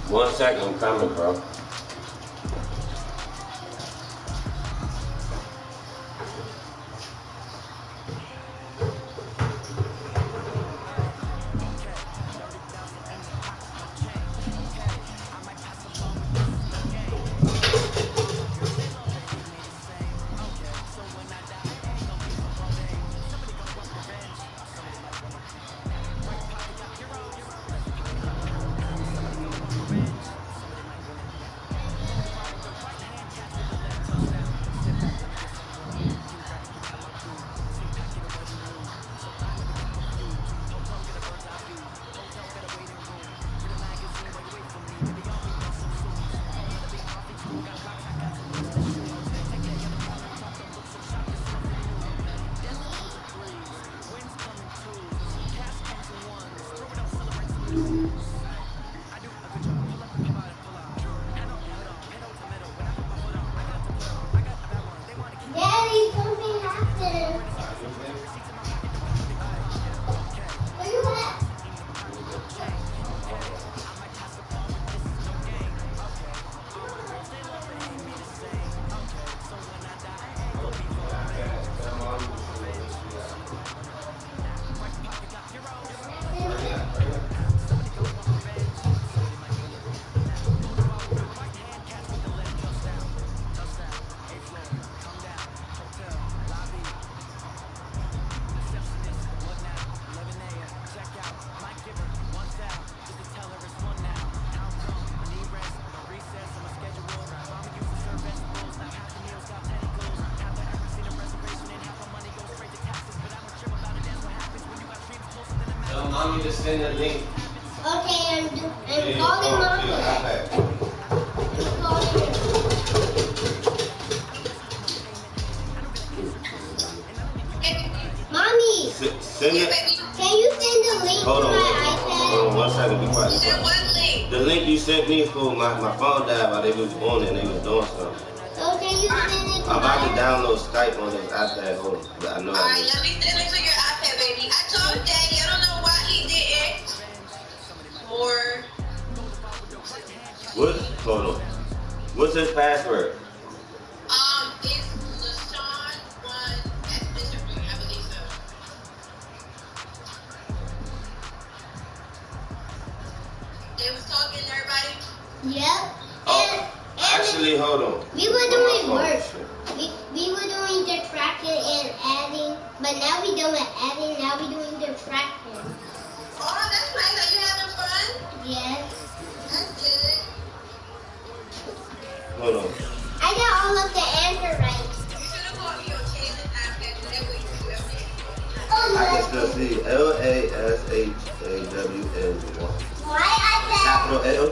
1 second, I'm coming, bro. Daddy, something happened. Where you at? Mommy just send the link. Okay, I'm calling Mommy. I'm calling her. Mommy, Send it. can you send the link Hold to on. my iPad? Hold on 1 second. Be quiet. You said what link? The link you sent me for my phone died while they was on it and they was doing something. So can you send it to I'm about to my download Skype on this iPad. Hold on. But I know I Alright, need. let me send it to your iPad, baby. I told Daddy, I don't know why he didn't. More. What? Hold on. What's his password? It's LaShawn one at Bishop Green, I believe so. They was talking to everybody. Yep. Oh, actually, hold on. We were doing work. We were doing the tracking and adding, but now we doing adding, now we doing the tracking. Oh, that's nice. Are you having fun? Yes. That's good. Hold on. I got all of the answer right. You should have called me on Kaden's iPad, because that way you could do everything. I can still see LASHAWN. My iPad. Capital L.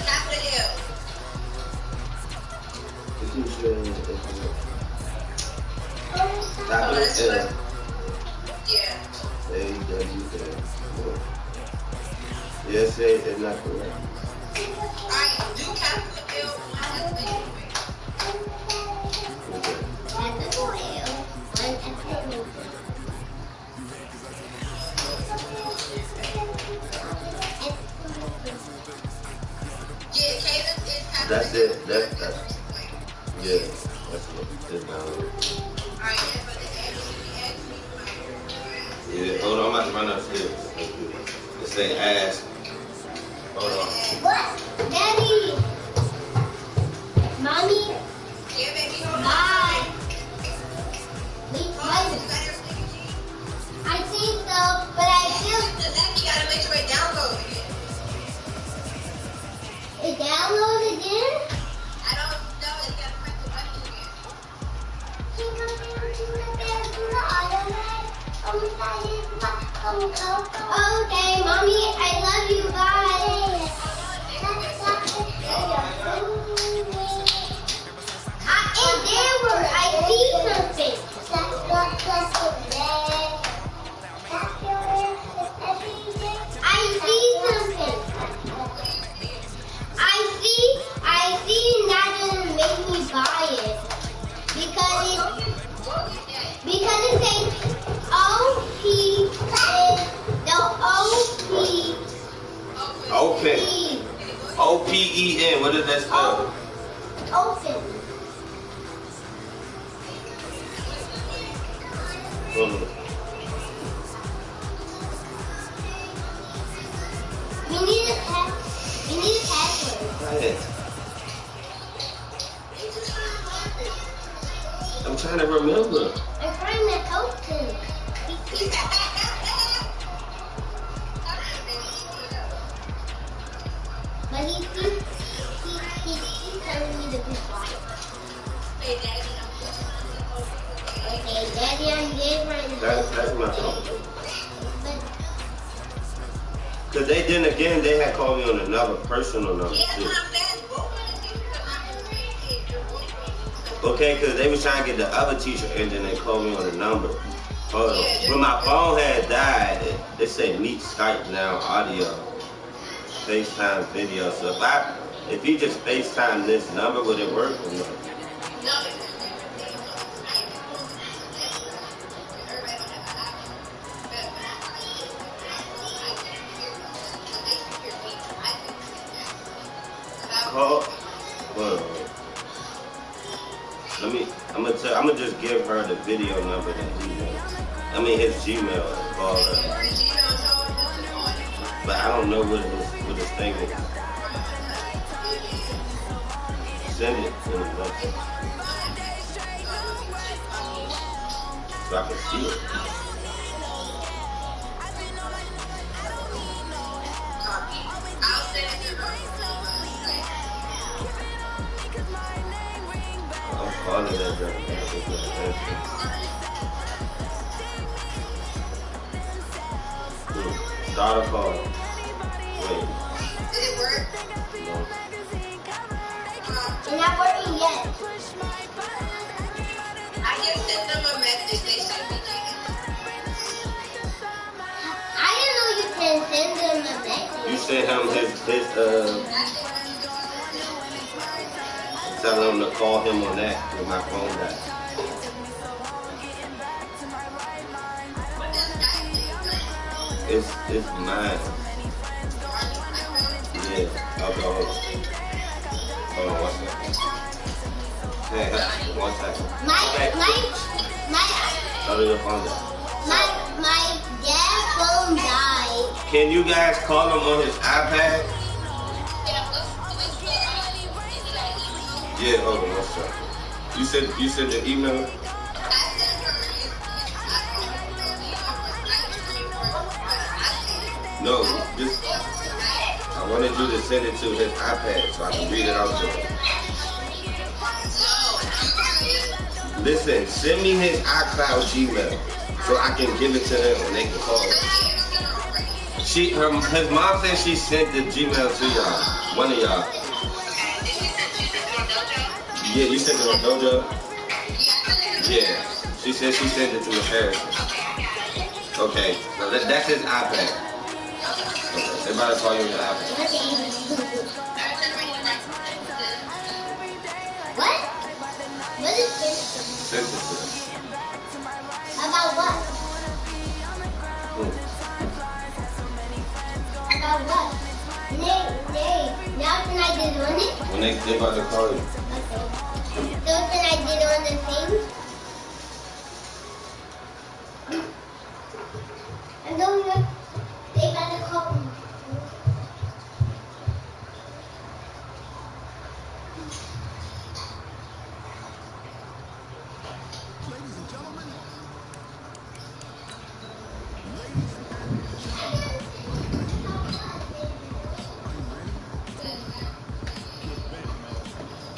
Capital L. Capital L. Yeah. AWN. Yes, say it's not correct. Alright, do capital L one as well. Okay. Capital L. One capital Yeah, Kaden is capital That's L. it. That's yeah. That's what it's down. Alright, that's what the add me. Yeah. Hold on. I'm about to run upstairs. It say ask. Hold on. What? Daddy. Mommy. Yeah, baby, hold on. Bye. Wait, Hold on, wait. you got everything you need? I think so, but I feel The neck, you gotta make sure it downloads. it downloaded again. I don't know, you gotta press the button again. Okay, Mommy, I love you. Bye. O-P-E-N. What does that spell? Open. Hold on. We need a password. Right. I'm trying to remember. I'm trying to help him. But he keeps telling me to be quiet. Okay, Daddy, I'm getting right now. That's my phone. But Cause they then again they had called me on another personal number too. Okay, cause they was trying to get the other teacher and then they called me on the number. Hold on. When my phone had died, they said meet Skype now audio, FaceTime video. So if you just FaceTime this number, would it work or no? Call. Hold on. I'm gonna just give her the video number that he wants. I mean his Gmail and call her. But I don't know what his thing is. Send it to me so I can see it. I'll send it to you. I'm calling that girl. Start a call. Wait. Did it work? No. it's not working yet. I just sent them a message. They should be taking I didn't know you can send them a message. You sent him tell him to call him on that with my phone died. It's mine. Yeah. Okay, hold on. Hold on, one second. Hey, 1 second. My Turn your phone down. dad's phone died. Can you guys call him on his iPad? Yeah, hold on, 1 second. You said the email? No, just I wanted you to send it to his iPad so I can read it out to him. Listen, send me his iCloud Gmail so I can give it to him and they can call him. His mom said she sent the Gmail to y'all, one of y'all. Yeah, you sent it on Dojo? Yeah, she said she sent it to Miss Harrison. Okay, so that's his iPad. Okay, they about to call you on your iPad. What? What is this? Send it to him. About what? About what? Now can I get on it? When they about to call you. Okay. So can I get on the thing? I don't know. They got to call me.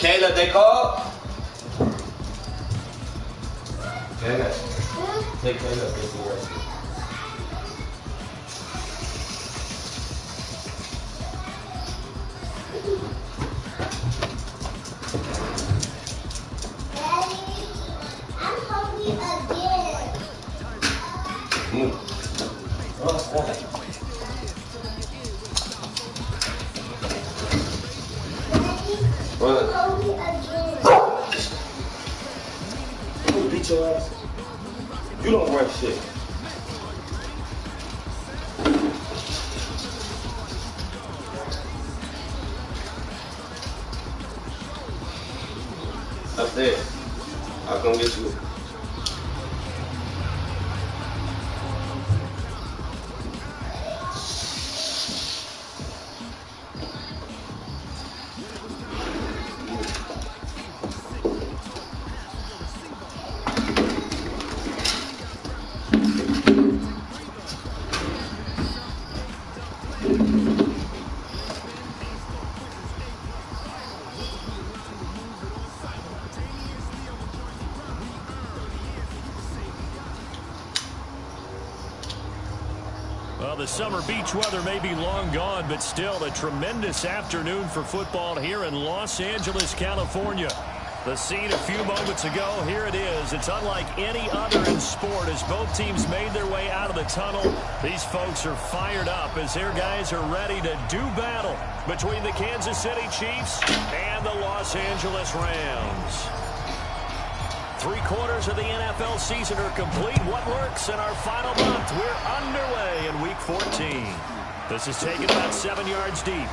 Kayla, they called? Kayla. Take Kayla. Daddy, I'm hungry again. What's that? What? I'm hungry again. You beat your ass. You don't run shit. Upstairs. I'll come get you. Well, the summer beach weather may be long gone, but still a tremendous afternoon for football here in Los Angeles, California. The scene a few moments ago, here it is. It's unlike any other in sport as both teams made their way out of the tunnel. These folks are fired up as their guys are ready to do battle between the Kansas City Chiefs and the Los Angeles Rams. 3/4 of the NFL season are complete. What works in our final month? We're underway in Week 14. This is taken about 7 yards deep.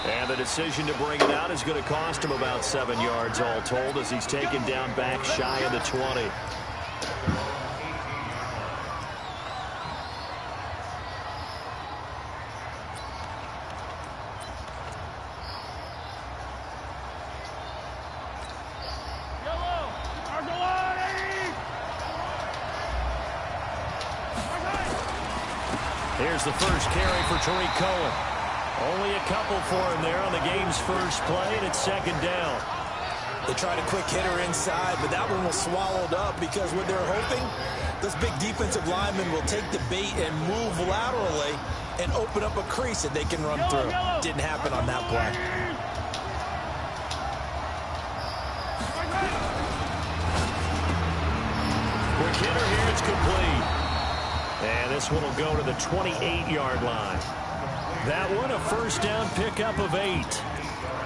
And the decision to bring it out is going to cost him about 7 yards all told as he's taken down back shy of the 20. Here's the first carry for Tariq Cohen. Only a couple for him there on the game's first play, and it's second down. They tried a quick hitter inside, but that one was swallowed up because what they're hoping, those big defensive linemen will take the bait and move laterally and open up a crease that they can run through. Didn't happen on that play. Quick hitter here, it's complete. And this one will go to the 28-yard line. That one, a first down pickup of 8.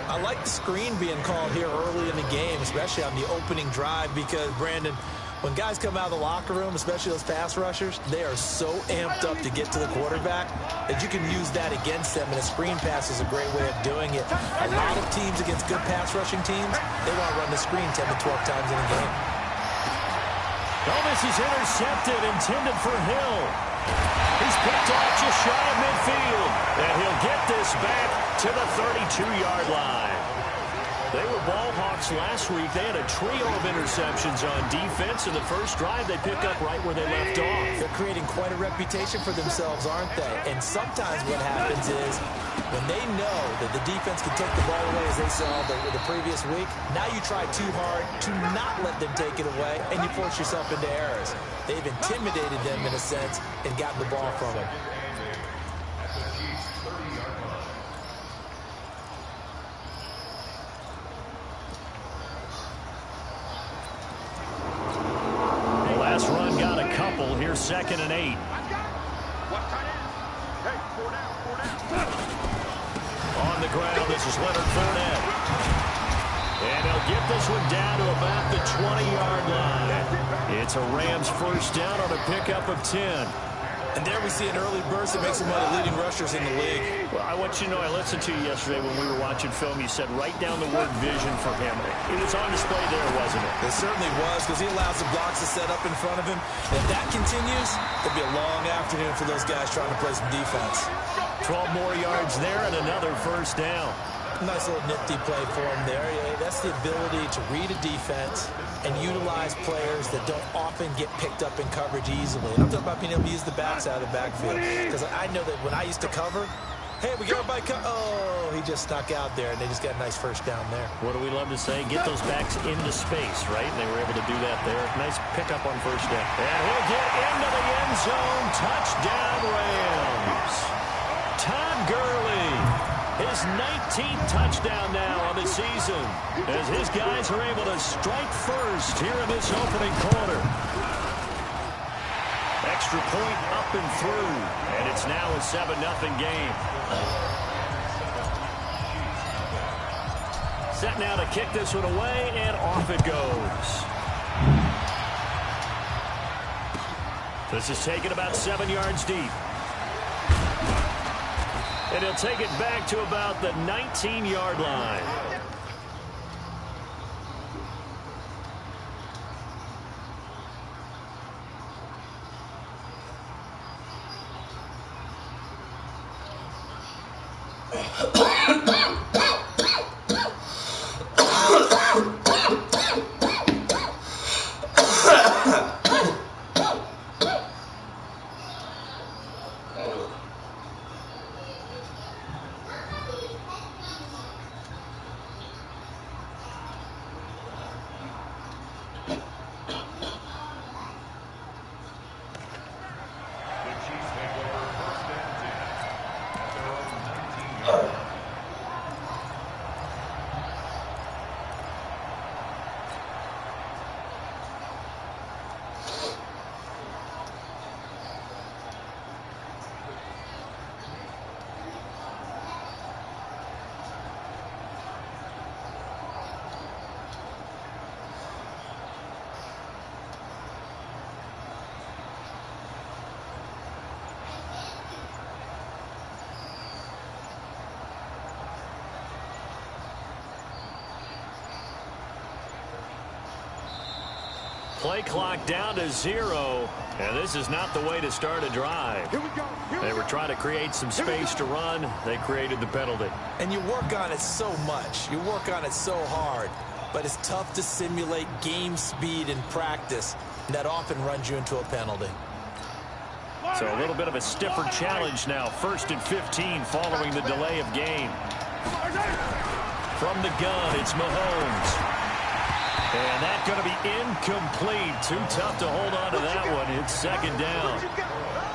I like the screen being called here early in the game, especially on the opening drive, because, Brandon, when guys come out of the locker room, especially those pass rushers, they are so amped up to get to the quarterback that you can use that against them, and a screen pass is a great way of doing it. A lot of teams against good pass rushing teams, they want to run the screen 10 to 12 times in a game. Oh, this is intercepted, intended for Hill. He's picked off just shy of midfield, and he'll get this back to the 32-yard line. They were ball hawks last week. They had a trio of interceptions on defense. In the first drive, they pick up right where they left off. They're creating quite a reputation for themselves, aren't they? And sometimes what happens is when they know that the defense can take the ball away, as they saw the previous week, now you try too hard to not let them take it away, and you force yourself into errors. They've intimidated them in a sense and gotten the ball from them. Last run got a couple. Here's 2nd and 8. On the ground, this is Leonard Fournette. And they'll get this one down to about the 20-yard line. It's a Rams first down on a pickup of 10. And there we see an early burst that makes him one of the leading rushers in the league. Well, I want you to know, I listened to you yesterday when we were watching film. You said write down the word vision for him. It was on display there, wasn't it? It certainly was, because he allows the blocks to set up in front of him. And if that continues, it'll be a long afternoon for those guys trying to play some defense. 12 more yards there and another first down. Nice little nifty play for him there. Yeah, that's the ability to read a defense and utilize players that don't often get picked up in coverage easily. And I'm talking about being able to use the backs out of the backfield. Because I know that when I used to cover, hey, we got everybody oh, he just snuck out there, and they just got a nice first down there. What do we love to say? Get those backs into space, right? And they were able to do that there. Nice pickup on first down. And he'll get into the end zone. Touchdown, Rams. Todd Gurley. His 19th touchdown now on the season as his guys are able to strike first here in this opening quarter. Extra point up and through, and it's now a 7-0 game. Set now to kick this one away, and off it goes. This is taken about 7 yards deep. And he'll take it back to about the 19-yard line. Play clock down to 0, and this is not the way to start a drive. They were trying to create some space to run. They created the penalty. And you work on it so much. You work on it so hard. But it's tough to simulate game speed in practice. That often runs you into a penalty. So a little bit of a stiffer challenge now. 1st and 15 following the delay of game. From the gun, it's Mahomes. And that's going to be incomplete. Too tough to hold on to that one. It's 2nd down.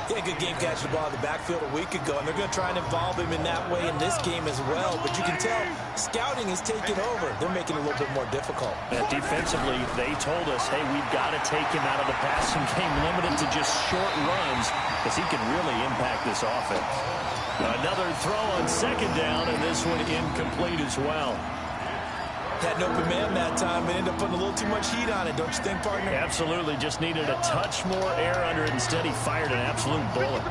Yeah, good game catching the ball in the backfield a week ago, and they're going to try and involve him in that way in this game as well. But you can tell scouting is taking over. They're making it a little bit more difficult. And defensively, they told us, hey, we've got to take him out of the passing game, limited to just short runs, because he can really impact this offense. Another throw on 2nd down, and this one incomplete as well. Had an open man that time, but ended up putting a little too much heat on it, don't you think, partner? Absolutely. Just needed a touch more air under it. Instead, he fired an absolute bullet.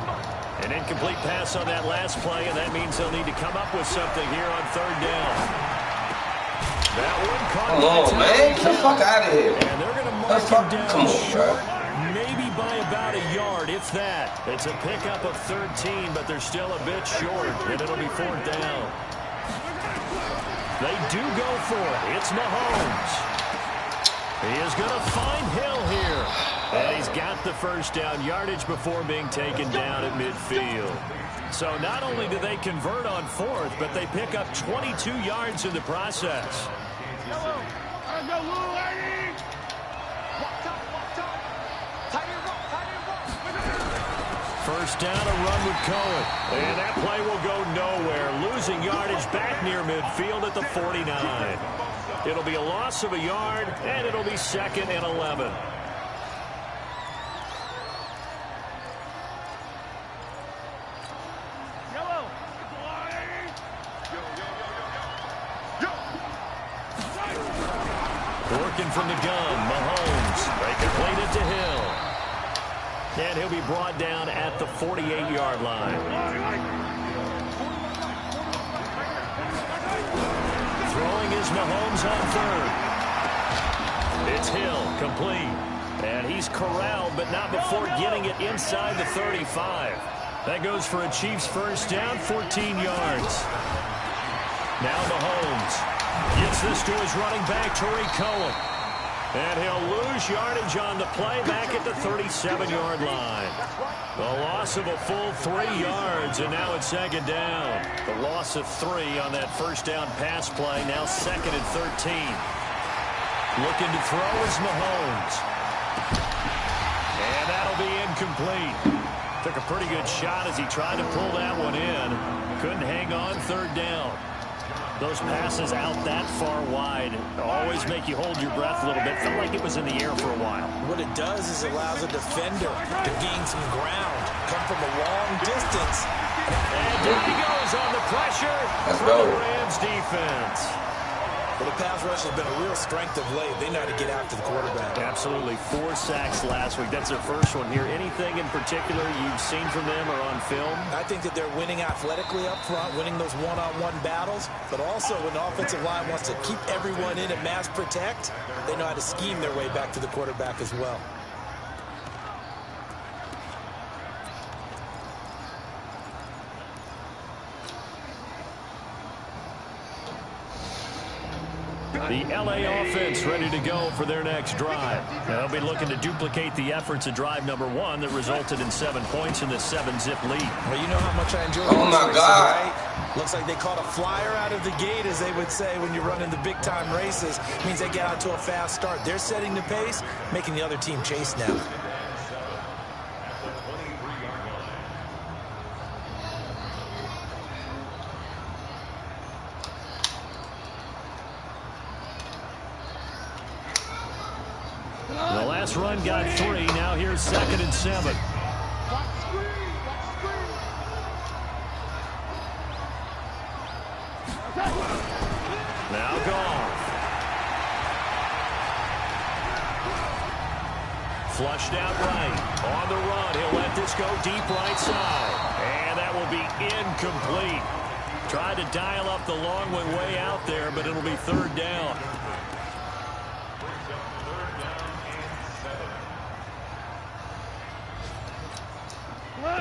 An incomplete pass on that last play, and that means they'll need to come up with something here on 3rd down. That one caught. Come on, man. Get the fuck out of here. And they're going to mark him down short, maybe by about a yard, if that. It's a pickup of 13, but they're still a bit short, and it'll be 4th down. They do go for it. It's Mahomes. He is going to find Hill here. And he's got the 1st down yardage before being taken down at midfield. So not only do they convert on 4th, but they pick up 22 yards in the process. 1st down, a run with Cohen. And that play will go nowhere. Losing yardage back near midfield at the 49. It'll be a loss of a yard, and it'll be 2nd and 11. Working from the gun, Mahomes. They complete it to Hill. And he'll be brought down at the 48-yard line. Throwing is Mahomes on 3rd. It's Hill, complete. And he's corralled, but not before getting it inside the 35. That goes for a Chiefs 1st down, 14 yards. Now Mahomes gets this to his running back, Tariq Cohen. And he'll lose yardage on the play back at the 37-yard line. The loss of a full 3 yards, and now it's 2nd down. The loss of 3 on that 1st down pass play, now 2nd and 13. Looking to throw is Mahomes. And that'll be incomplete. Took a pretty good shot as he tried to pull that one in. Couldn't hang on 3rd down. Those passes out that far wide always make you hold your breath a little bit. Felt like it was in the air for a while. What it does is it allows a defender to gain some ground, come from a long distance. And there he goes on the pressure from the Rams defense. Well, the pass rush has been a real strength of late. They know how to get after the quarterback. Absolutely. 4 sacks last week. That's their first one here. Anything in particular you've seen from them or on film? I think that they're winning athletically up front, winning those one-on-one battles, but also when the offensive line wants to keep everyone in and mass protect, they know how to scheme their way back to the quarterback as well. The LA offense ready to go for their next drive. They'll be looking to duplicate the efforts of drive number 1 that resulted in 7 points in the 7-zip lead. Well, you know how much I enjoy Oh my God. right? Looks like they caught a flyer out of the gate, as they would say when you're running the big-time races. It means they get out to a fast start. They're setting the pace, making the other team chase now. The last run got 3. Now here's 2nd and 7. Now Goff. Flushed out right. On the run. He'll let this go deep right side. And that will be incomplete. Tried to dial up the long one way out there, but it'll be 3rd down.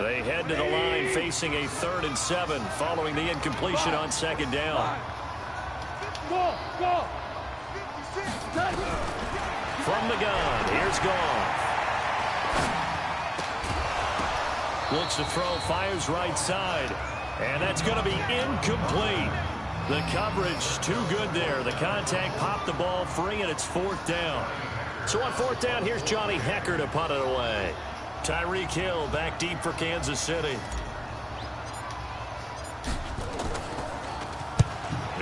They head to the line facing a 3rd and 7 following the incompletion on 2nd down. From the gun, here's Goff. Looks to throw, fires right side. And that's going to be incomplete. The coverage too good there. The contact popped the ball free, and it's 4th down. So on 4th down, here's Johnny Hekker to punt it away. Tyreek Hill back deep for Kansas City.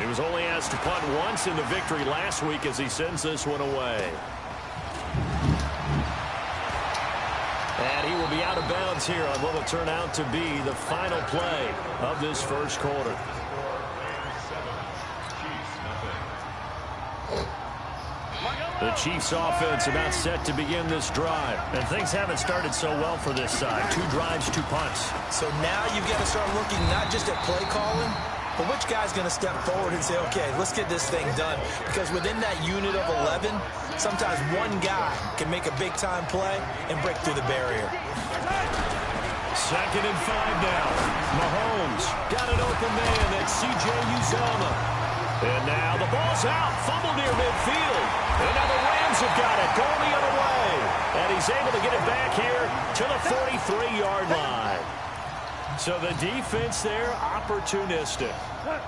He was only asked to punt once in the victory last week as he sends this one away. And he will be out of bounds here on what will turn out to be the final play of this first quarter. The Chiefs offense about set to begin this drive. And things haven't started so well for this side. 2 drives, 2 punts. So now you've got to start looking not just at play calling, but which guy's going to step forward and say, okay, let's get this thing done. Because within that unit of 11, sometimes one guy can make a big-time play and break through the barrier. 2nd and 5 now. Mahomes got an open man. That's C.J. Uzomah. And now the ball's out. Fumble near midfield. And now the Rams have got it. Going the other way. And he's able to get it back here to the 43-yard line. So the defense there, opportunistic.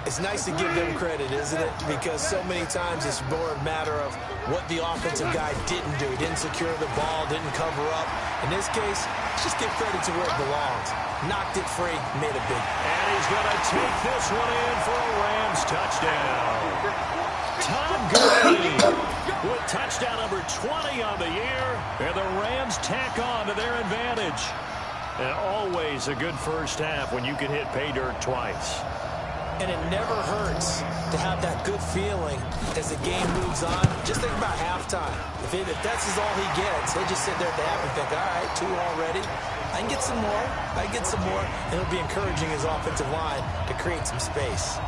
It's nice to give them credit, isn't it? Because so many times it's more a matter of what the offensive guy didn't do. He didn't secure the ball, didn't cover up. In this case, just give credit to where it belongs. Knocked it free, made a big. And he's going to take this one in for a Rams touchdown. Tom Gurley with touchdown number 20 on the year. And the Rams tack on to their advantage. And always a good first half when you can hit pay dirt twice. And it never hurts to have that good feeling as the game moves on. Just think about halftime. If that's all he gets, he'll just sit there at the half and think, all right, 2 already. I can get some more. I can get some more. And it'll be encouraging his offensive line to create some space.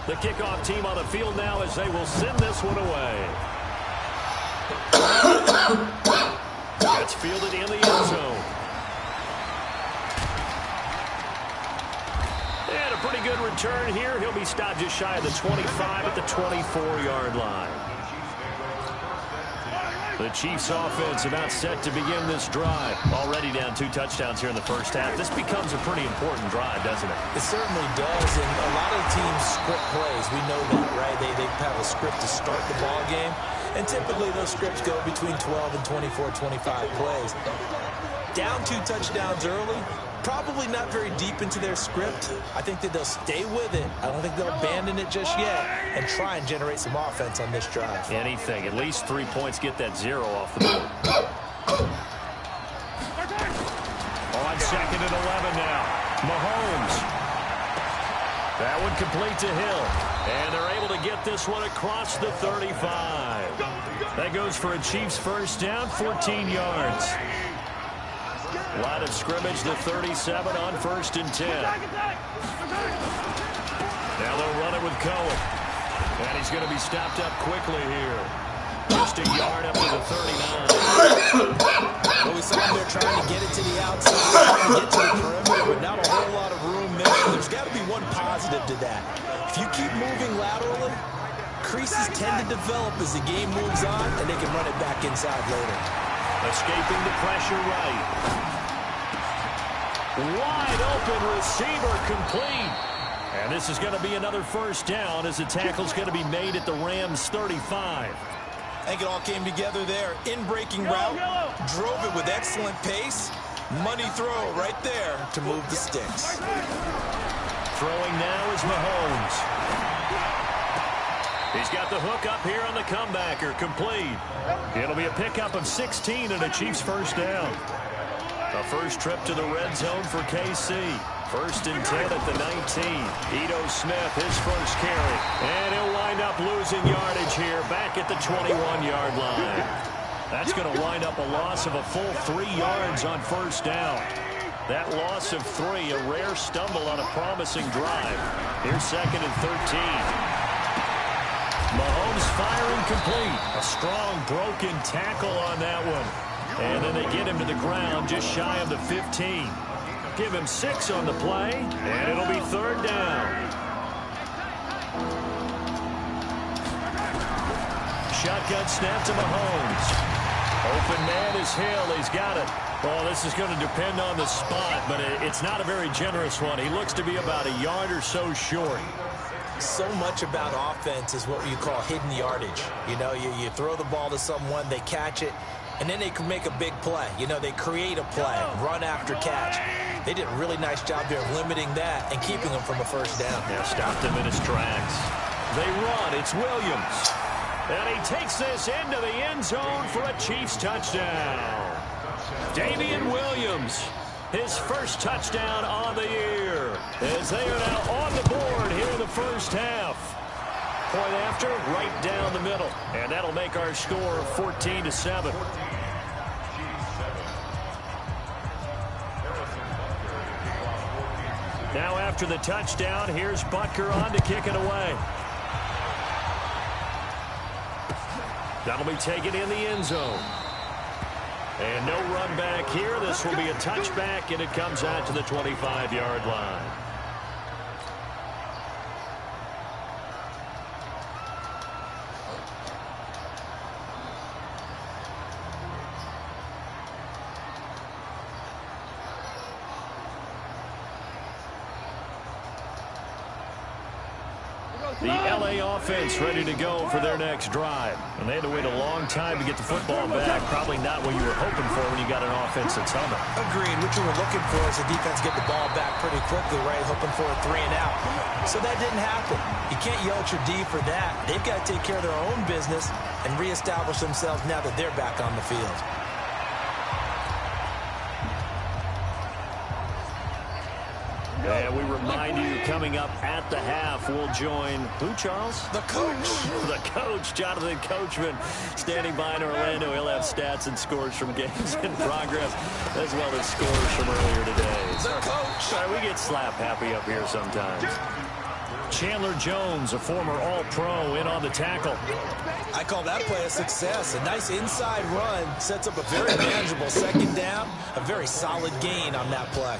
The kickoff team on the field now as they will send this one away. That's fielded in the end zone. And a pretty good return here. He'll be stopped just shy of the 25 at the 24-yard line. The Chiefs offense about set to begin this drive. Already down 2 touchdowns here in the first half. This becomes a pretty important drive, doesn't it? It certainly does, and a lot of teams script plays. We know that, right? They have a script to start the ball game, and typically those scripts go between 12 and 24, 25 plays. Down 2 touchdowns early, probably not very deep into their script. I think that they'll stay with it. I don't think they'll abandon it just yet and try and generate some offense on this drive. Anything. At least 3 points, get that 0 off the board. On 2nd and 11 now. Mahomes. That one complete to Hill. And they're able to get this one across the 35. That goes for a Chiefs first down, 14 yards. Line of scrimmage to 37 on 1st and 10. Now they'll run it with Cohen. And he's going to be stopped up quickly here. Just a yard up to the 39. Well, we saw him there trying to get it to the outside, trying to get to the perimeter, but not a whole lot of room there. There's got to be one positive to that. If you keep moving laterally, creases tend to develop as the game moves on, and they can run it back inside later. Escaping the pressure right. Wide open receiver complete. And this is going to be another first down as the tackle's going to be made at the Rams 35. I think it all came together there. In-breaking route, drove it with excellent pace. Money throw right there to move the sticks. Throwing now is Mahomes. He's got the hook up here on the comebacker, complete. It'll be a pickup of 16 and a Chiefs first down. A first trip to the red zone for KC. 1st and 10 at the 19. Ito Smith, his first carry. And he'll wind up losing yardage here back at the 21-yard line. That's going to wind up a loss of a full 3 yards on first down. That loss of 3, a rare stumble on a promising drive. Here's 2nd and 13. Mahomes firing complete. A strong broken tackle on that one. And then they get him to the ground just shy of the 15. Give him 6 on the play, and it'll be 3rd down. Shotgun snap to Mahomes. Open man is Hill. He's got it. Well, this is going to depend on the spot, but it's not a very generous one. He looks to be about a yard or so short. So much about offense is what you call hidden yardage. You know, you throw the ball to someone, they catch it, and then they can make a big play. You know, they create a play, run after catch. They did a really nice job there of limiting that and keeping him from a first down. Yeah, stopped him in his tracks. They run. It's Williams. And he takes this into the end zone for a Chiefs touchdown. Damian Williams, his first touchdown on the year, as they are now on the board here in the first half. Point after, right down the middle. And that'll make our score 14-7. Now after the touchdown, here's Butker on to kick it away. That'll be taken in the end zone. And no run back here. This will be a touchback, and it comes out to the 25-yard line. The LA offense ready to go for their next drive. And they had to wait a long time to get the football back. Probably not what you were hoping for when you got an offense that's humming. Agreed. What you were looking for is the defense get the ball back pretty quickly, right? Hoping for a 3 and out. So that didn't happen. You can't yell at your D for that. They've got to take care of their own business and reestablish themselves now that they're back on the field. And we remind you, coming up at the half, we'll join who, Charles? The coach. The coach, Jonathan Coachman, standing by in Orlando. He'll have stats and scores from games in progress, as well as scores from earlier today. The coach. Sorry, we get slap happy up here sometimes. Chandler Jones, a former All-Pro, in on the tackle. I call that play a success. A nice inside run sets up a very manageable 2nd down. A very solid gain on that play.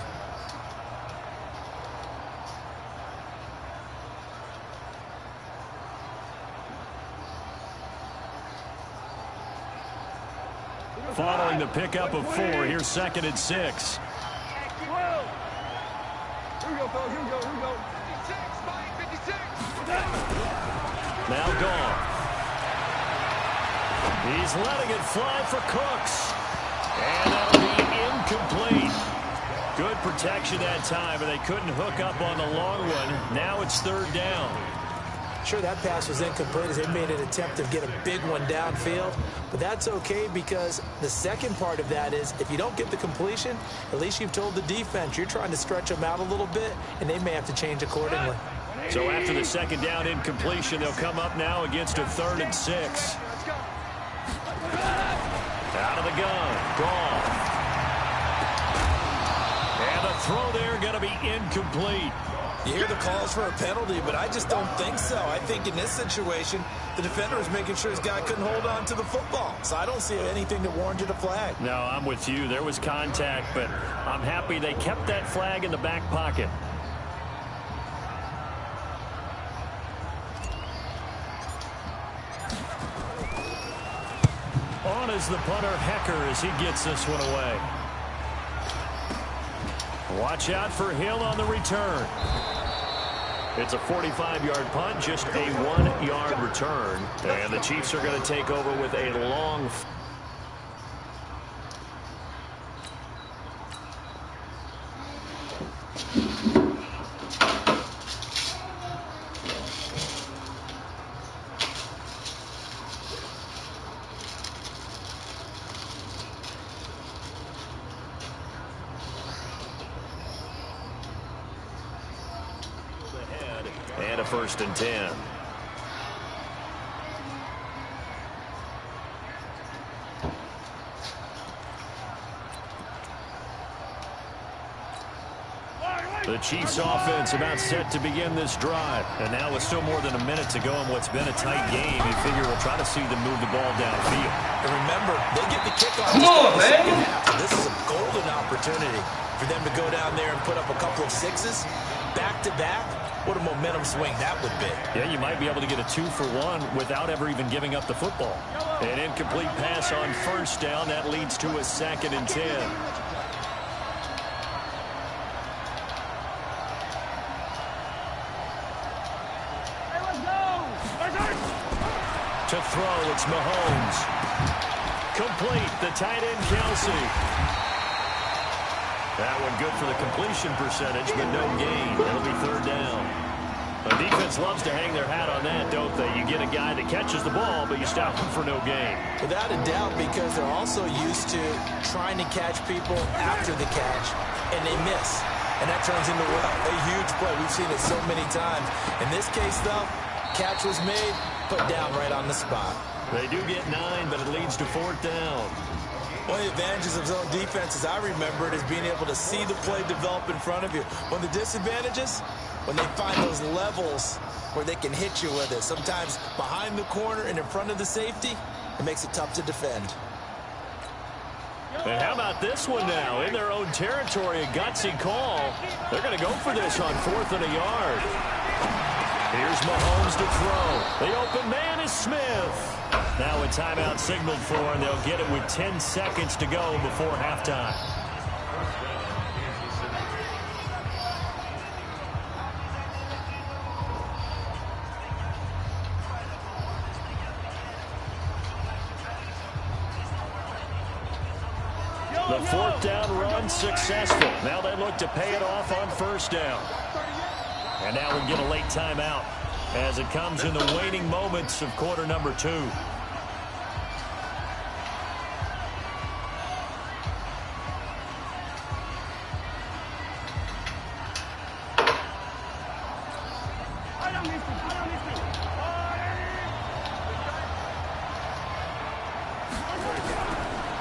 Following the pickup of 4, here's 2nd and 6. Now gone. He's letting it fly for Cooks. And that'll be incomplete. Good protection that time, and they couldn't hook up on the long one. Now it's 3rd down. Sure, that pass was incomplete as they made an attempt to get a big one downfield. But that's okay because the second part of that is if you don't get the completion, at least you've told the defense you're trying to stretch them out a little bit, and they may have to change accordingly. So after the 2nd down incompletion, they'll come up now against a 3rd and 6. the gun. Goff. And the throw there going to be incomplete. You hear the calls for a penalty, but I just don't think so. I think in this situation, the defender is making sure his guy couldn't hold on to the football. So I don't see anything that warranted a flag. No, I'm with you. There was contact, but I'm happy they kept that flag in the back pocket. On is the punter, Hecker, as he gets this one away. Watch out for Hill on the return. It's a 45-yard punt, just a 1-yard return. And the Chiefs are going to take over with a long... And a 1st and 10. The Chiefs offense about set to begin this drive. And now with still more than a minute to go in what's been a tight game, you figure we'll try to see them move the ball downfield. And remember, they get the kickoff. Come on, man. This is a golden opportunity for them to go down there and put up a couple of sixes back-to-back. What a momentum swing that would be. Yeah, you might be able to get a 2-for-1 without ever even giving up the football. An incomplete pass on 1st down. That leads to a 2nd and 10. To throw, it's Mahomes. Complete, the tight end, Kelsey. That one good for the completion percentage, but no gain. It'll be 3rd down. The defense loves to hang their hat on that, don't they? You get a guy that catches the ball, but you stop him for no gain. Without a doubt, because they're also used to trying to catch people after the catch, and they miss. And that turns into a huge play. We've seen it so many times. In this case, though, catch was made, put down right on the spot. They do get 9, but it leads to 4th down. One of the advantages of zone defense, as I remember it, is being able to see the play develop in front of you. One of the disadvantages, when they find those levels where they can hit you with it. Sometimes behind the corner and in front of the safety, it makes it tough to defend. And how about this one now? In their own territory, a gutsy call. They're going to go for this on 4th and a yard. Here's Mahomes to throw. The open man is Smith. Now a timeout signaled for, and they'll get it with 10 seconds to go before halftime. The 4th down run successful. Now they look to pay it off on 1st down. And now we get a late timeout as it comes in the waning moments of quarter number 2.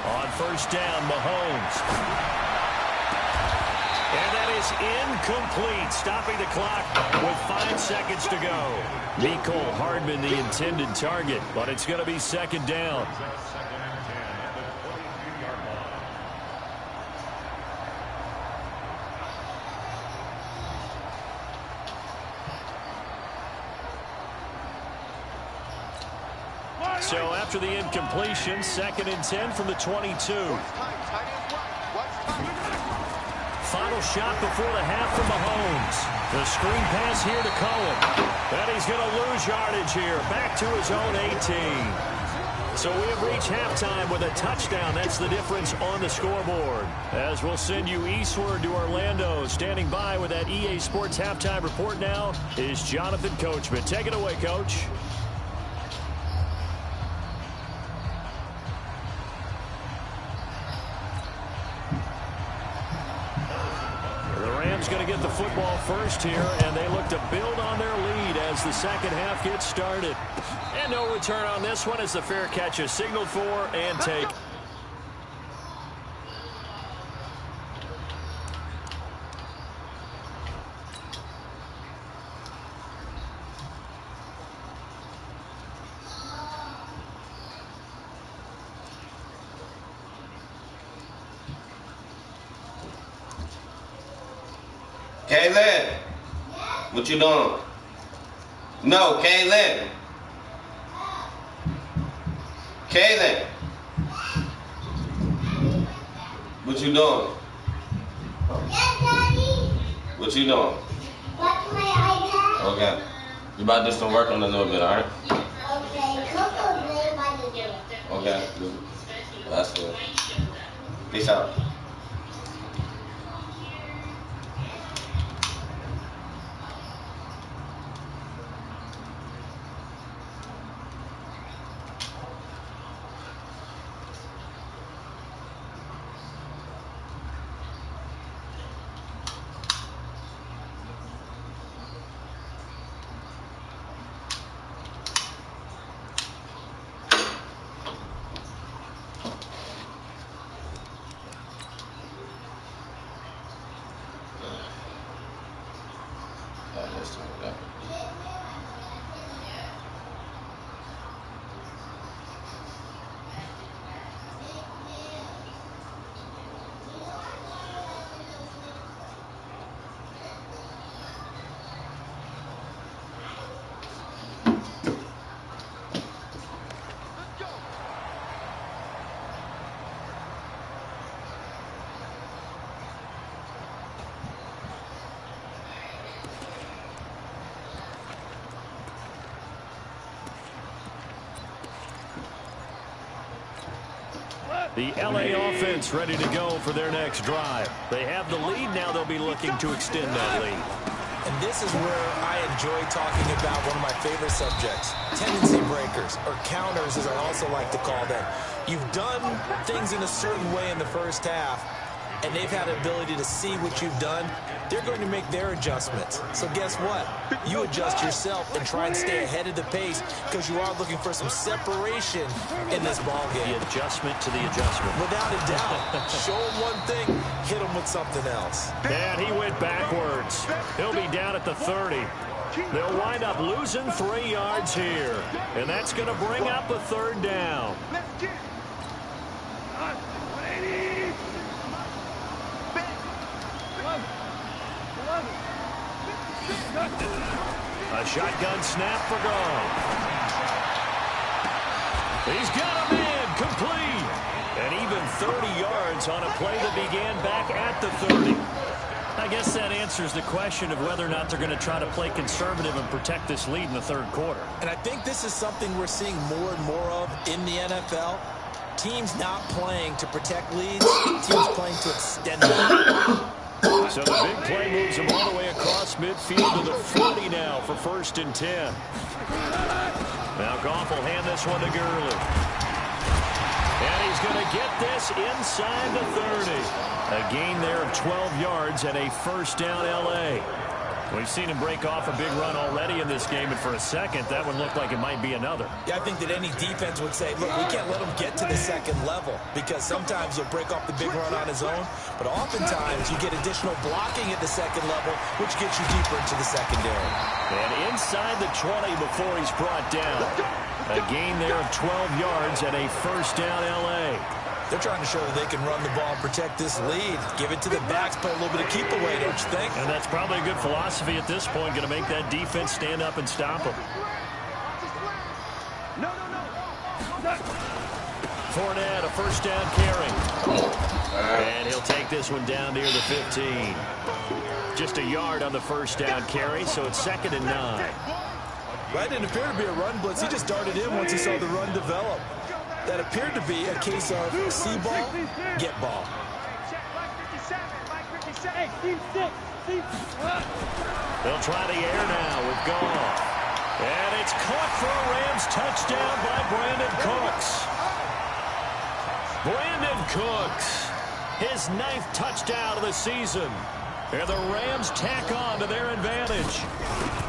On 1st down, Mahomes. And that is incomplete, stopping the clock with 5 seconds to go. Mecole Hardman, the intended target, but it's going to be 2nd down. So after the incompletion, 2nd and 10 from the 22. Final shot before the half from Mahomes. The screen pass here to Cohen. And he's going to lose yardage here. Back to his own 18. So we have reached halftime with a touchdown. That's the difference on the scoreboard. As we'll send you eastward to Orlando. Standing by with that EA Sports halftime report now is Jonathan Coachman. Take it away, Coach. Going to get the football first here, and they look to build on their lead as the second half gets started. And no return on this one as the fair catch is signaled for and take. Kaylin, what you doing? No, Kaylin. Kaylin, what you doing? Yes, Daddy. What you doing? Watch my iPad. Okay. You about to do some work on a little bit, all right? Okay. Coco's laying by the door. Okay. That's good. Peace out. The LA offense ready to go for their next drive. They have the lead. Now they'll be looking to extend that lead. And this is where I enjoy talking about one of my favorite subjects, tendency breakers, or counters as I also like to call them. You've done things in a certain way in the first half, and they've had the ability to see what you've done. They're going to make their adjustments. So guess what? You adjust yourself and try and stay ahead of the pace because you are looking for some separation in this ball game. The adjustment to the adjustment. Without a doubt. Show them one thing, hit them with something else. And he went backwards. He'll be down at the 30. They'll wind up losing 3 yards here. And that's going to bring up a third down. A shotgun snap for goal. He's got a man complete. And even 30 yards on a play that began back at the 30. I guess that answers the question of whether or not they're going to try to play conservative and protect this lead in the third quarter. And I think this is something we're seeing more and more of in the NFL. Teams not playing to protect leads, teams playing to extend them. So the big play moves him all the way across midfield to the 40 now for 1st and 10. Now Goff will hand this one to Gurley. And he's going to get this inside the 30. A gain there of 12 yards and a first down LA. We've seen him break off a big run already in this game, and for a second, that one looked like it might be another. Yeah, I think that any defense would say, look, we can't let him get to the second level because sometimes he'll break off the big run on his own, but oftentimes you get additional blocking at the second level, which gets you deeper into the secondary. And inside the 20 before he's brought down. A gain there of 12 yards and a first down LA. They're trying to show that they can run the ball and protect this lead. Give it to the backs, play a little bit of keep away, don't you think? And that's probably a good philosophy at this point. Going to make that defense stand up and stop them. Fournette, a first down carry. And he'll take this one down near the 15. Just a yard on the first down carry, so it's 2nd and 9. That didn't appear to be a run blitz. He just darted in once he saw the run develop. That appeared to be a case of see ball, get ball. They'll try the air now with Goff. And it's caught for a Rams touchdown by Brandon Cooks. Brandon Cooks, his 9th touchdown of the season. And the Rams tack on to their advantage.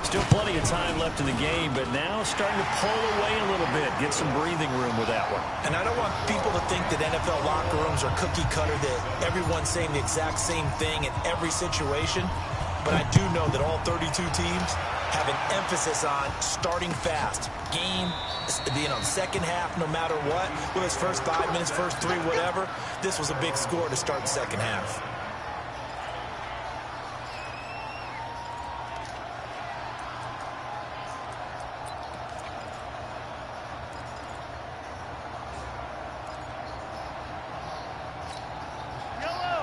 Still plenty of time left in the game, but now starting to pull away a little bit, get some breathing room with that one. And I don't want people to think that NFL locker rooms are cookie cutter, that everyone's saying the exact same thing in every situation. But I do know that all 32 teams have an emphasis on starting fast. Game, being on the second half, no matter what. Whether it's first 5 minutes, first 3, whatever. This was a big score to start the second half.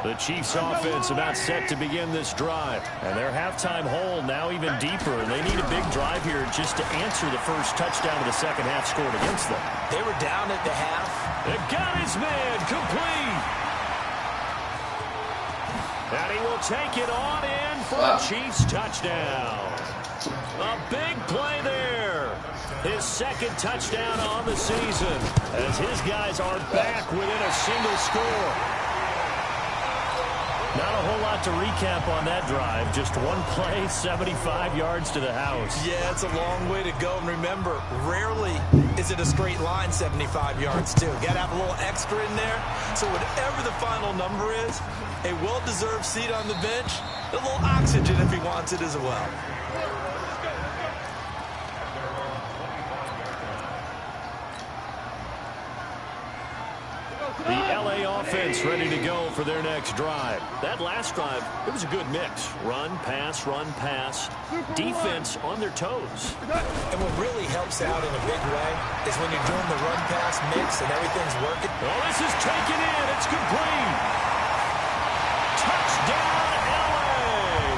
The Chiefs offense about set to begin this drive. And their halftime hole now even deeper. They need a big drive here just to answer the first touchdown of the second half scored against them. They were down at the half. They got his man complete. And he will take it on in for a Chiefs touchdown. A big play there. His second touchdown on the season as his guys are back within a single score. Not a whole lot to recap on that drive. Just one play, 75 yards to the house. Yeah, it's a long way to go. And remember, rarely is it a straight line 75 yards, too. Got to have a little extra in there. So whatever the final number is, a well-deserved seat on the bench, a little oxygen if he wants it as well. The LA offense ready to go for their next drive. That last drive, it was a good mix. Run, pass, defense on their toes. And what really helps out in a big way is when you're doing the run-pass mix and everything's working. Oh, this is taken in. It's complete. Touchdown, LA.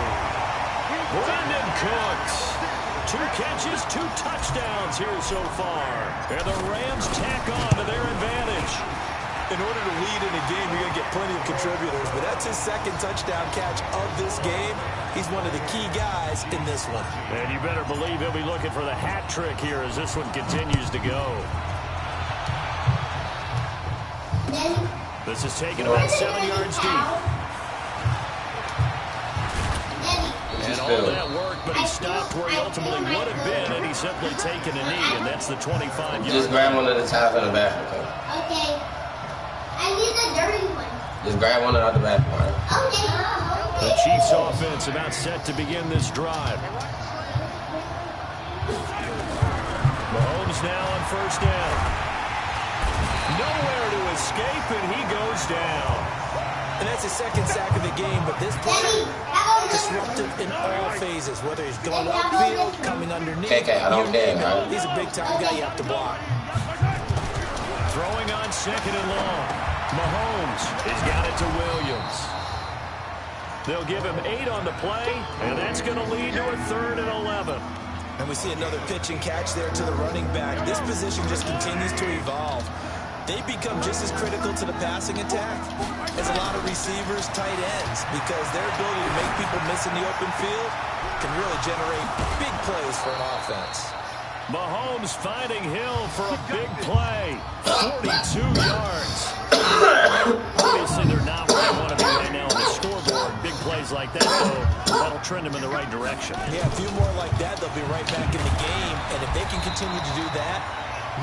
Brandon Cooks. 2 catches, 2 touchdowns here so far. And the Rams tack on to their advantage. In order to lead in a game, you're going to get plenty of contributors, but that's his second touchdown catch of this game. He's one of the key guys in this one. And you better believe he'll be looking for the hat trick here as this one continues to go. This is taken about 7 yards deep. And all that work, but he stopped where he ultimately would have been, and he's simply taken a knee, and that's the 25-yard line. Just grab one at a time in the bathroom. Okay. I need the dirty one. Just grab one out the bathroom. Okay. The Chiefs offense about set to begin this drive. Mahomes now on first down. Nowhere to escape, and he goes down. And that's his second sack of the game, but this play disruptive in all phases, whether he's going upfield, coming underneath. I don't care, right? He's a big-time guy you have to block. Throwing on second and long. Mahomes has got it to Williams. They'll give him 8 on the play, and that's going to lead to a 3rd and 11. And we see another pitch and catch there to the running back. This position just continues to evolve. They become just as critical to the passing attack as a lot of receivers, tight ends, because their ability to make people miss in the open field can really generate big plays for an offense. Mahomes finding Hill for a big play. 42 yards. Obviously, they're not where they want to be right now on the scoreboard. Big plays like that, though, that'll trend them in the right direction. Yeah, a few more like that, they'll be right back in the game. And if they can continue to do that,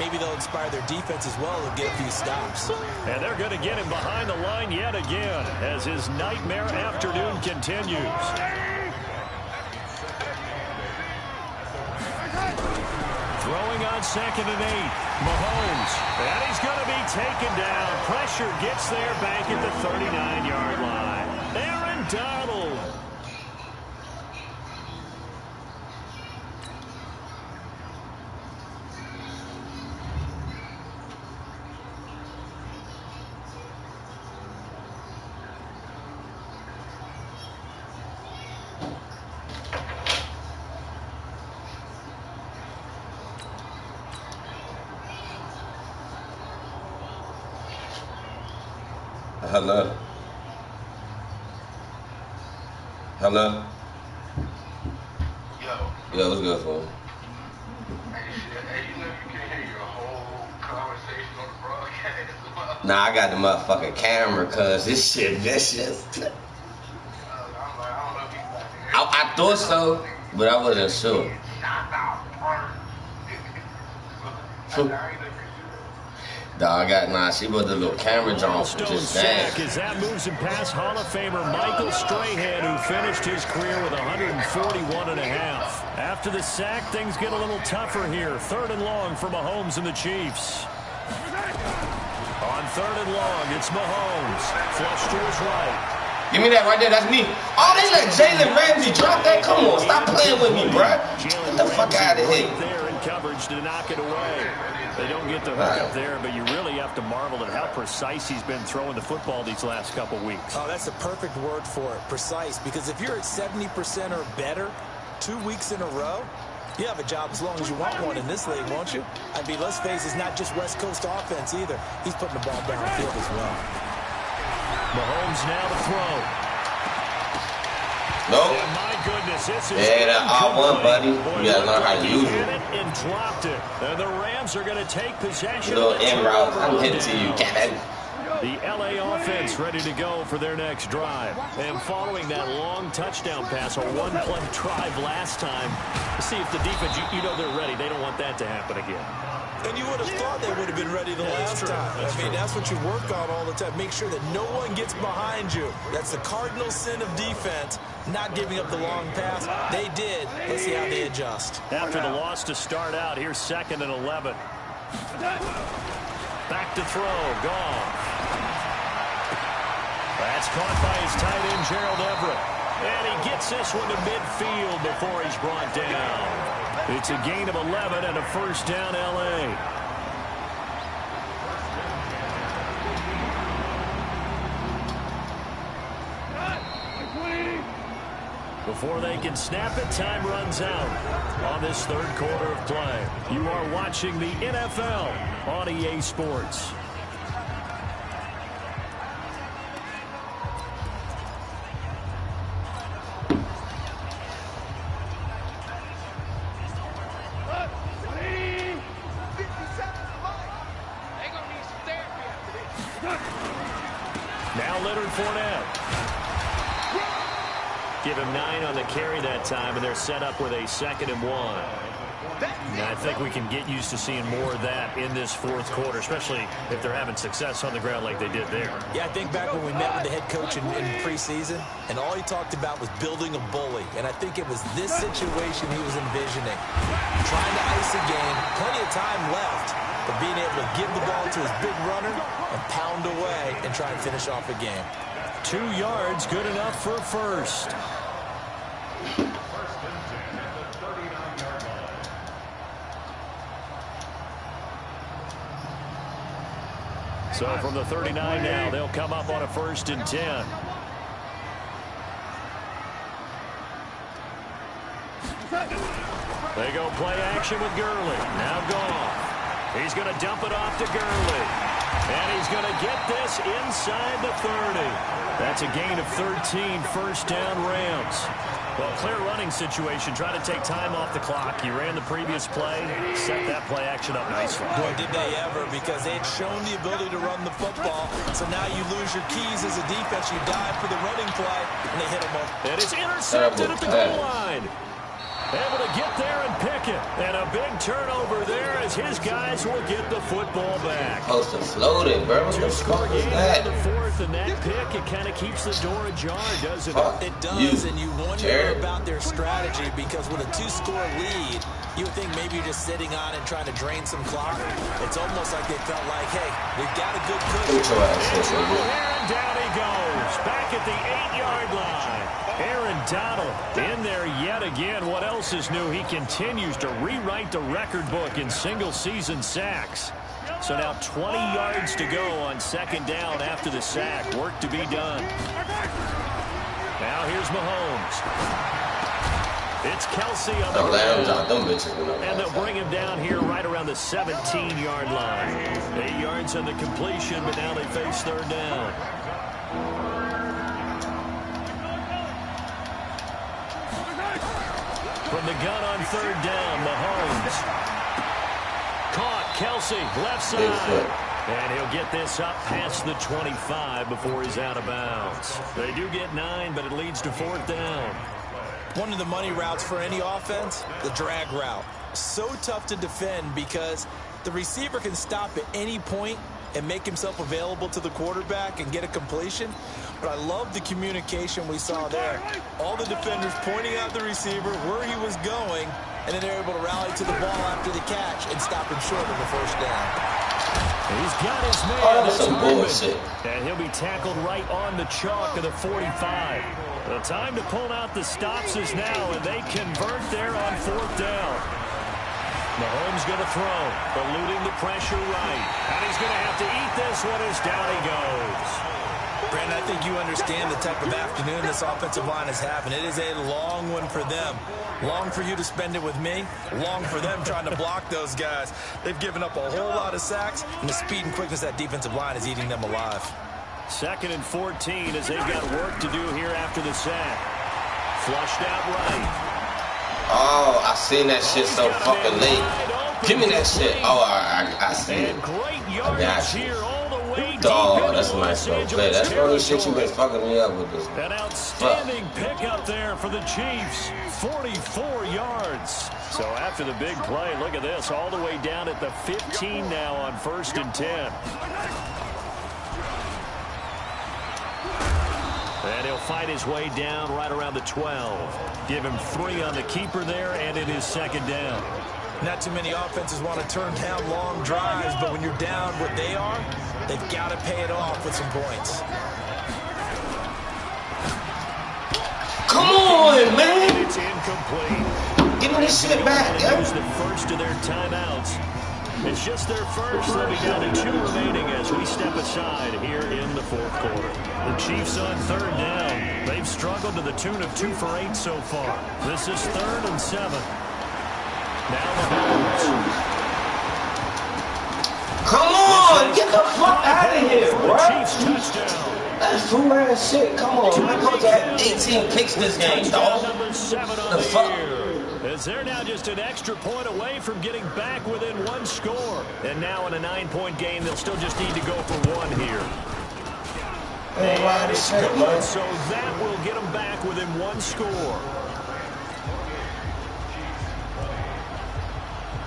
maybe they'll inspire their defense as well and get a few stops. And they're going to get him behind the line yet again as his nightmare afternoon continues. Throwing on second and 8. Mahomes. And he's going to be taken down. Pressure gets there back at the 39-yard line. Aaron Donald. Hello. Hello. Yo, what's good, fool? Hey, you know you can hear your whole conversation on the broadcast. Nah, I got the motherfucking camera, cuz this shit vicious. I thought so, but I wasn't sure. She was the little camera jump. Milestone sack as that moves him past Hall of Famer Michael Strahan, who finished his career with 141.5. After the sack, things get a little tougher here. 3rd and long for Mahomes and the Chiefs. On 3rd and long, it's Mahomes. Flush to his right. Give me that right there. That's me. Oh, they let Jalen Ramsey drop that? Come on, stop playing with me, bro. Get the fuck out of here. There in coverage to knock it away. They don't get the hook up there, but you really have to marvel at how precise he's been throwing the football these last couple weeks. Oh, that's the perfect word for it, precise. Because if you're at 70% or better 2 weeks in a row, you have a job as long as you want one in this league, won't you? I mean, let's face it, it's not just West Coast offense either. He's putting the ball downfield as well. Mahomes now to throw. Nope. And my goodness, this is that R1, buddy. You gotta learn how to use it. And dropped it. And the Rams are going to take possession. Little in route. I'm hitting to you, Kevin. The LA offense ready to go for their next drive. And following that long touchdown pass, a one-play drive last time, see if the defense, you know they're ready. They don't want that to happen again. And you would have thought they would have been ready the last time. I mean, that's what you work on all the time. Make sure that no one gets behind you. That's the cardinal sin of defense, not giving up the long pass. They did. Let's see how they adjust. After the loss to start out, here's 2nd and 11. Back to throw. Gone. That's caught by his tight end, Gerald Everett. And he gets this one to midfield before he's brought down. It's a gain of 11 and a first down, L.A. Before they can snap it, time runs out on this third quarter of play. You are watching the NFL on EA Sports. Now Leonard Fournette. Give him 9 on the carry that time, and they're set up with a 2nd and 1. And I think we can get used to seeing more of that in this fourth quarter, especially if they're having success on the ground like they did there. Yeah, I think back when we met with the head coach in preseason, and all he talked about was building a bully. And I think it was this situation he was envisioning. Trying to ice a game, plenty of time left, but being able to give the ball to his big runner and pound away and try and finish off a game. 2 yards, good enough for first. So from the 39 now, they'll come up on a 1st and 10. They go play action with Gurley. Now gone. He's going to dump it off to Gurley. And he's going to get this inside the 30. That's a gain of 13, first down Rams. Well, clear running situation. Try to take time off the clock. You ran the previous play, set that play action up nicely. Boy, did they ever, because they had shown the ability to run the football. So now you lose your keys as a defense. You dive for the running play, and they hit him up. And it's intercepted at the goal line. Able to get there and pick it. And a big turnover there as his guys will get the football back. Supposed to float it, bro. What the fuck is that? The fourth, and that pick, it kind of keeps the door ajar, doesn't it? It does, and you wonder about their strategy, because with a 2-score lead, you would think maybe you're just sitting on and trying to drain some clock. It's almost like they felt like, hey, we've got a good cushion. And down he goes. Back at the 8-yard line. Aaron Donald in there yet again. What else is new? He continues to rewrite the record book in single-season sacks. So now 20 yards to go on 2nd down after the sack. Work to be done. Now here's Mahomes. It's Kelsey on the ground. And they'll bring him down here right around the 17-yard line. 8 yards on the completion, but now they face 3rd down. From the gun on 3rd down, Mahomes. Caught, Kelsey, left side. And he'll get this up past the 25 before he's out of bounds. They do get 9, but it leads to 4th down. One of the money routes for any offense, the drag route. So tough to defend because the receiver can stop at any point and make himself available to the quarterback and get a completion. But I love the communication we saw there. All the defenders pointing out the receiver, where he was going, and then they're able to rally to the ball after the catch and stop him short of the 1st down. He's got his man. Oh, that's some bullshit. And he'll be tackled right on the chalk of the 45. The time to pull out the stops is now, and they convert there on 4th down. Mahomes going to throw, eluding the pressure right. And he's going to have to eat this one as down he goes. Brandon, I think you understand the type of afternoon this offensive line is having. It is a long one for them. Long for you to spend it with me. Long for them trying to block those guys. They've given up a whole lot of sacks, and the speed and quickness of that defensive line is eating them alive. 2nd and 14 as they've got work to do here after the sack. Flushed out right. Oh, I seen that shit so fucking late. Give me that shit. Oh, I see it. I got you. Dog, that's a nice little play. That's the only shit you been fucking me up with this. An outstanding pickup there for the Chiefs. 44 yards. So after the big play, look at this. All the way down at the 15 now on 1st and 10. And he'll fight his way down right around the 12. Give him 3 on the keeper there, and it is 2nd down. Not too many offenses want to turn down long drives, but when you're down what they are, they've got to pay it off with some points. Come on, man! It's incomplete. Give me this shit back, They use the first of their timeouts. It's just their first. They'll be down to 2 remaining as we step aside here in the 4th quarter. The Chiefs on 3rd down. They've struggled to the tune of 2 for 8 so far. This is 3rd and 7. Now Mahomes. Come on! Get the fuck out of here, bro! Chiefs touchdown. That's fool-ass shit. Come on, we're supposed to have 18 picks this game, dog. Number 7 on The fuck? year. As they're now just an extra point away from getting back within 1 score. And now in a 9-point game, they'll still just need to go for 1 here. Man, this shit, man. So that will get them back within 1 score.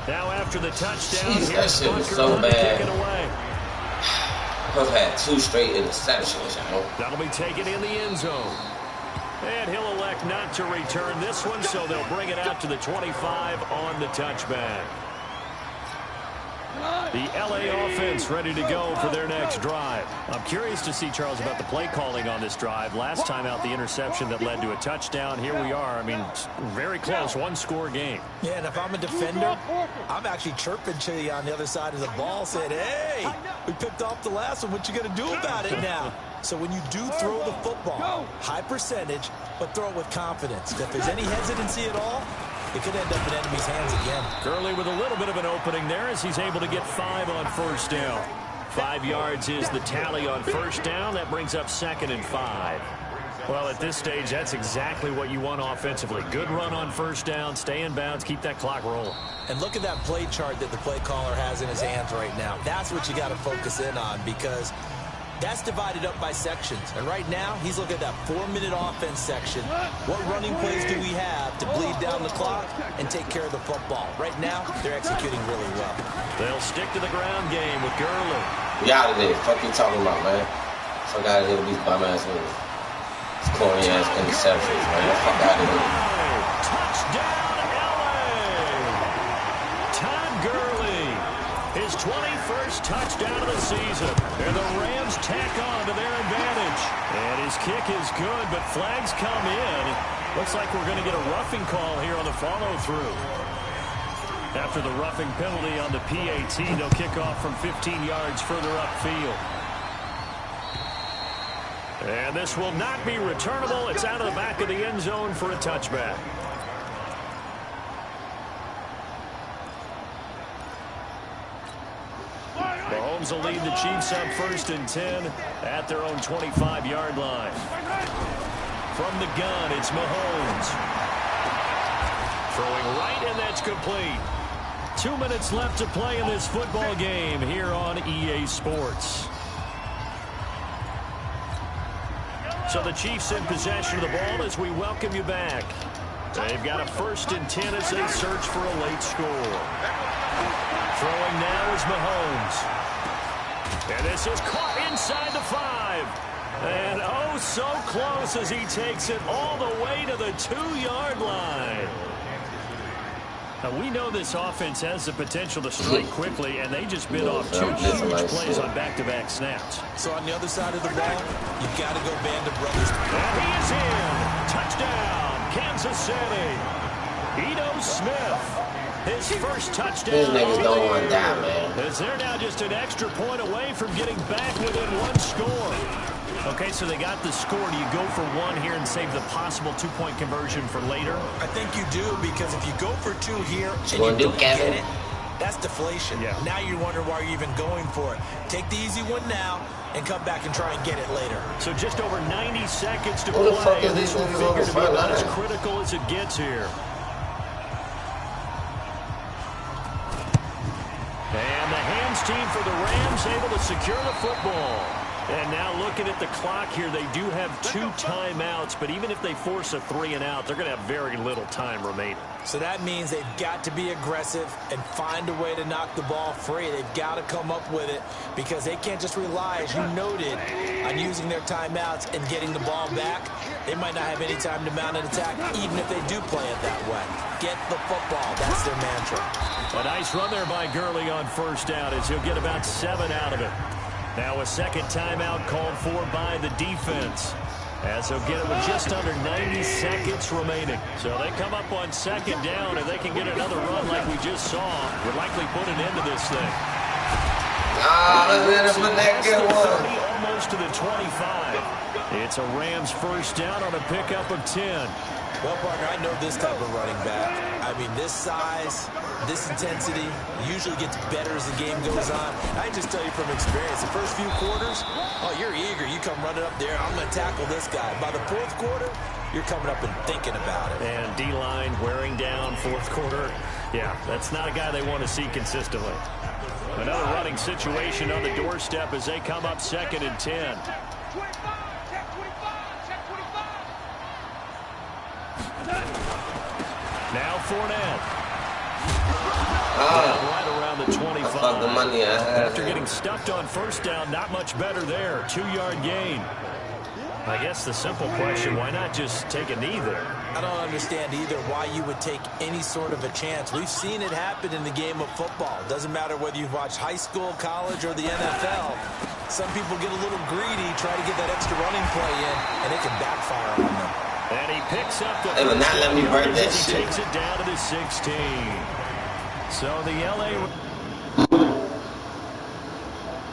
Now after the touchdown, Jeez, that shit was so bad. I've had 2 straight interceptions, you know. That'll be taken in the end zone. And he'll elect not to return this one, so they'll bring it out to the 25 on the touchback. The LA offense ready to go for their next drive. I'm curious to see, Charles, about the play calling on this drive. Last time out, the interception that led to a touchdown. Here we are. I mean, very close, 1-score game. Yeah, and if I'm a defender, I'm actually chirping Chili on the other side of the ball, saying, hey, we picked off the last one. What you going to do about it now? So when you do throw the football, high percentage, but throw it with confidence. If there's any hesitancy at all, it could end up in enemy's hands again. Gurley with a little bit of an opening there as he's able to get 5 on 1st down. 5 yards is the tally on 1st down. That brings up 2nd and 5. Well, at this stage, that's exactly what you want offensively. Good run on 1st down, stay in bounds, keep that clock rolling. And look at that play chart that the play caller has in his hands right now. That's what you got to focus in on, because that's divided up by sections. And right now, he's looking at that 4-minute offense section. What running plays do we have to bleed down the clock and take care of the football? Right now, they're executing really well. They'll stick to the ground game with Gurley. We out of there. Fuck you talking about, man. Fuck out of here with these bum-ass niggas. These corny-ass interceptions, man. Fuck out of here. Touchdown, LA! Todd Gurley. His 21st touchdown of the season. And the Rams tack on to their advantage. And his kick is good, but flags come in. Looks like we're going to get a roughing call here on the follow-through. After the roughing penalty on the PAT, they'll kick off from 15 yards further upfield. And this will not be returnable. It's out of the back of the end zone for a touchback. Mahomes will lead the Chiefs up 1st and 10 at their own 25-yard line. From the gun, it's Mahomes. Throwing right, and that's complete. 2 minutes left to play in this football game here on EA Sports. So the Chiefs in possession of the ball as we welcome you back. They've got a 1st and 10 as they search for a late score. Throwing now is Mahomes. And this is caught inside the 5. And oh, so close as he takes it all the way to the 2-yard line. Now, we know this offense has the potential to strike quickly, and they just bit off 2 huge plays on back-to-back snaps. So on the other side of the ball, you've got to go band of brothers. And he is in. Touchdown, Kansas City. Ito Smith. His first touchdown. These niggas don't want that, man. As they're now just an extra point away from getting back within one score. Okay, so they got the score. Do you go for one here and save the possible two-point conversion for later? I think you do, because if you go for two here and you don't get it, that's deflation. Yeah. Now you wonder why you're even going for it. Take the easy one now and come back and try and get it later. So just over 90 seconds to Who the fuck play. is This these will niggas on figure the to be front about as line? critical as it gets here. And the Hams team for the Rams able to secure the football. And now looking at the clock here, they do have 2 timeouts, but even if they force a 3-and-out, they're going to have very little time remaining. So that means they've got to be aggressive and find a way to knock the ball free. They've got to come up with it, because they can't just rely, as you noted, on using their timeouts and getting the ball back. They might not have any time to mount an attack, even if they do play it that way. Get the football. That's their mantra. A nice run there by Gurley on first down, as he'll get about 7 out of it. Now a second timeout called for by the defense, as they'll get it with just under 90 seconds remaining. So they come up on second down, and they can get another run like we just saw. Would likely put an end to this thing. Let's let that get one. 30, almost to the 25. It's a Rams first down on a pickup of 10. Well, partner, I know this type of running back. I mean, this size, this intensity usually gets better as the game goes on. I can just tell you from experience, the first few quarters, oh, you're eager. You come running up there, I'm going to tackle this guy. By the fourth quarter, you're coming up and thinking about it. And D-line wearing down fourth quarter. Yeah, that's not a guy they want to see consistently. Another running situation on the doorstep as they come up 2nd and 10. Now Fournette. Right around the 25. The money I had. After getting stuffed on first down, not much better there. 2-yard gain. I guess the simple question, why not just take a knee there? I don't understand either why you would take any sort of a chance. We've seen it happen in the game of football. Doesn't matter whether you've watched high school, college, or the NFL. Some people get a little greedy, try to get that extra running play in, and it can backfire on them. And he picks up the They would not let me break that he shit. takes it down to the 16. So the LA